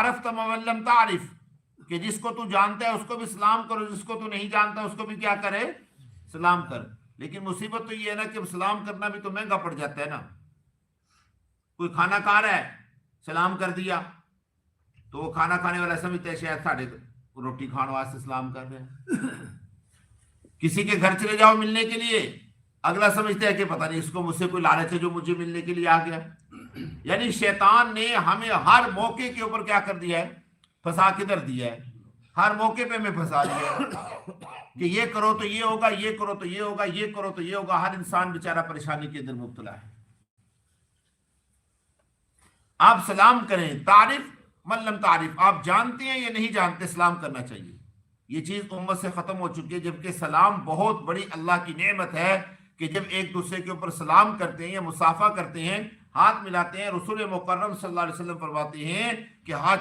عرفت من لم تعرف، کہ جس کو تو جانتا ہے اس کو بھی سلام کرو، جس کو تو نہیں جانتا اس کو بھی کیا کرے، سلام کر۔ لیکن مصیبت تو یہ ہے نا کہ سلام کرنا بھی تو مہنگا پڑ جاتا ہے نا۔ کوئی کھانا کھا رہا ہے، سلام کر دیا تو وہ کھانا کھانے والا سمجھتا ہے شاید ساڑھے روٹی کھانے واسطے سلام کر رہے ہیں۔ کسی کے گھر چلے جاؤ ملنے کے لیے، اگلا سمجھتا ہے کہ پتہ نہیں اس کو مجھ سے کوئی لالچ ہے جو مجھے ملنے کے لیے آ گیا۔ یعنی شیطان نے ہمیں ہر موقع کے اوپر کیا کر دیا ہے، پھنسا کدھر دیا ہے، ہر موقع پہ ہمیں پھنسا دیا ہے کہ یہ کرو تو یہ ہوگا، یہ کرو تو یہ ہوگا، یہ کرو تو یہ ہوگا۔ ہر انسان بیچارہ پریشانی کے اندر مبتلا ہے۔ آپ سلام کریں، تعریف من لم تعریف، آپ جانتے ہیں یا نہیں جانتے، سلام کرنا چاہیے۔ یہ چیز امت سے ختم ہو چکی ہے، جبکہ سلام بہت بڑی اللہ کی نعمت ہے کہ جب ایک دوسرے کے اوپر سلام کرتے ہیں یا مصافحہ کرتے ہیں، ہاتھ ملاتے ہیں، رسول مکرم صلی اللہ علیہ وسلم فرماتے ہیں کہ ہاتھ